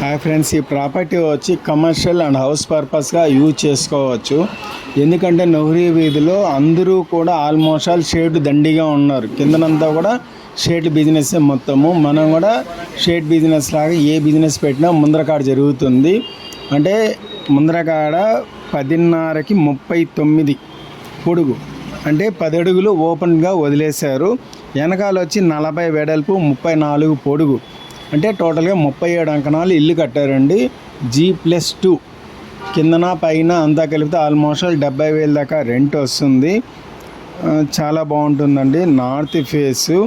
Hi friends, ఈ property వచ్చి commercial and house పర్పస్గా use చేసుకోవచ్చు. ఎందుకంటే నౌరీ వీధిలో అందరూ కూడా ఆల్మోస్ట్ ఆల్ షేడ్ దండిగా ఉన్నారు. కిందనంతా కూడా షేడ్ బిజినెస్ మొత్తము. మనం కూడా షేడ్ బిజినెస్ లాగా ఏ బిజినెస్ పెట్టినా ముందరకాడ జరుగుతుంది. అంటే ముందరకాడ 10:30కి 39 పొడుగు, అంటే 10 అడుగులు ఓపెన్గా వదిలేశారు. వెనకాల వచ్చి 40 వెడల్పు, 34 పొడుగు, అంటే టోటల్గా 37 అంకణాలు ఇల్లు కట్టారండి. G+2 కిందన పైన అంతా కలిపితే ఆల్మోస్ట్ 70,000 దాకా రెంట్ వస్తుంది. చాలా బాగుంటుందండి. నార్త్ ఫేసు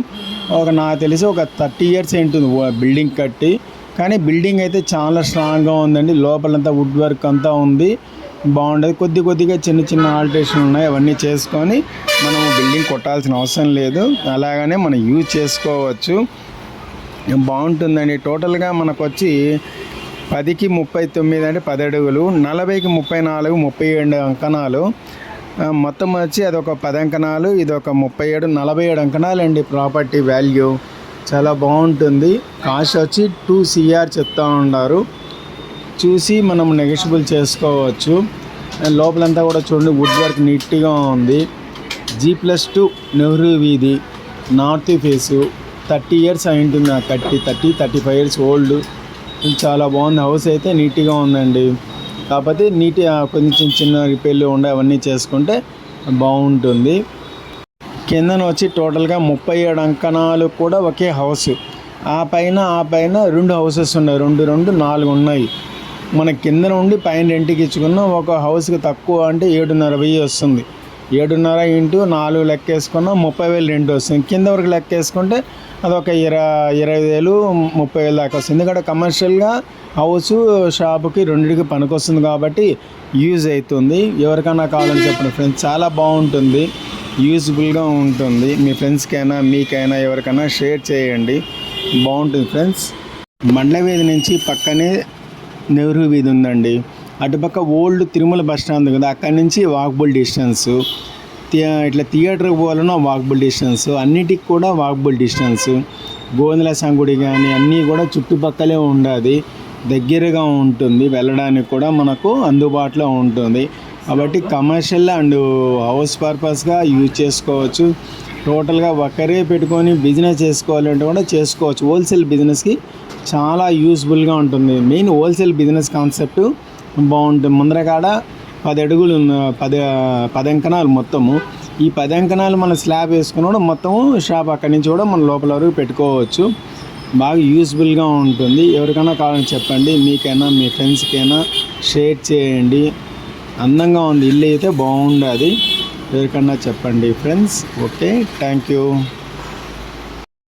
నాకు తెలిసి ఒక 30 ఇయర్స్ ఉంటుంది బిల్డింగ్ కట్టి. కానీ బిల్డింగ్ అయితే చాలా స్ట్రాంగ్గా ఉందండి. లోపలంతా వుడ్ వర్క్ అంతా ఉంది, బాగుంటుంది. కొద్దిగా చిన్న చిన్న ఆల్టరేషన్ ఉన్నాయి. అవన్నీ చేసుకొని మనం బిల్డింగ్ కొట్టాల్సిన అవసరం లేదు, అలాగనే మనం యూజ్ చేసుకోవచ్చు. బాగుంటుందండి. టోటల్గా మనకు వచ్చి 10కి 39 అంటే 10 అడుగులు, 40కి 34, 37 అంకణాలు. మొత్తం వచ్చి అదొక 10 అంకణాలు, ఇదొక 37, 47 అంకణాలు అండి ప్రాపర్టీ వాల్యూ. చాలా బాగుంటుంది. కాస్ట్ వచ్చి 2 CR చెప్తా ఉన్నారు. చూసి మనం నెగోషియబుల్ చేసుకోవచ్చు. లోపలంతా కూడా చూడండి, వుడ్ వర్క్ నీట్గా ఉంది. G+2 నెహ్రూ వీధి, నార్త్ ఫేసు. 30 ఇయర్స్ అయి ఉంటుంది కట్టి, 35 ఇయర్స్ ఓల్డ్. చాలా బాగుంది. హౌస్ అయితే నీట్గా ఉందండి. కాకపోతే కొంచెం చిన్న రిపేర్లు ఉండే, అవన్నీ చేసుకుంటే బాగుంటుంది. కిందన వచ్చి టోటల్గా 37 అంకణాలు కూడా ఒకే హౌస్. ఆ పైన 2 హౌసెస్ ఉన్నాయి, 2 4 ఉన్నాయి. మన కింద నుండి పైన రెంట్కి ఇచ్చుకున్న ఒక హౌస్కి తక్కువ అంటే 7,500 వస్తుంది. 7,500 ఇంటూ 4 లెక్కేసుకున్న 30,000 రెంట్ వస్తుంది. కింద వరకు లెక్కేసుకుంటే అదొక 25,000, 30,000 దాకా వస్తుంది. ఎందుకంటే కమర్షియల్గా హౌస్ షాపుకి రెండింటికి పనికొస్తుంది కాబట్టి యూజ్ అవుతుంది. ఎవరికైనా కావాలని చెప్పండి ఫ్రెండ్స్, చాలా బాగుంటుంది, యూజ్ఫుల్గా ఉంటుంది. మీ ఫ్రెండ్స్కైనా మీకైనా ఎవరికైనా షేర్ చేయండి, బాగుంటుంది ఫ్రెండ్స్. మండలవీధి నుంచి పక్కనే నెహ్రూ వీధి ఉందండి. అటుపక్క ఓల్డ్ తిరుమల బస్ స్టాండ్ కదా, అక్కడి నుంచి వాకబుల్ డిస్టెన్స్. ఇట్లా థియేటర్కి పోవాలన్నా వాకబుల్ డిస్టెన్స్, అన్నిటికి కూడా వాకబుల్ డిస్టెన్స్. గోవిందల సంగుడి కానీ అన్నీ కూడా చుట్టుపక్కలే ఉండాలి, దగ్గరగా ఉంటుంది. వెళ్ళడానికి కూడా మనకు అందుబాటులో ఉంటుంది. కాబట్టి కమర్షియల్ అండ్ హౌస్ పర్పస్గా యూజ్ చేసుకోవచ్చు. టోటల్గా ఒకరే పెట్టుకొని బిజినెస్ చేసుకోవాలంటే కూడా చేసుకోవచ్చు. హోల్సేల్ బిజినెస్కి చాలా యూస్ఫుల్గా ఉంటుంది. మెయిన్ హోల్సేల్ బిజినెస్ కాన్సెప్ట్ బాగుంటుంది. ముందరకాడ 10 అడుగులు, 10 అంకణాలు మొత్తము. ఈ 10 అంకణాలు మన స్లాబ్ వేసుకుని కూడా మొత్తము షాప్ అక్కడి నుంచి కూడా మన లోపల వరకు పెట్టుకోవచ్చు. బాగా యూస్ఫుల్గా ఉంటుంది. ఎవరికైనా కావాలని చెప్పండి, మీకైనా మీ ఫ్రెండ్స్కైనా షేర్ చేయండి. అందంగా ఉంది, ఇల్లు అయితే బాగుండదు. ఎవరికన్నా చెప్పండి ఫ్రెండ్స్. Okay, thank you.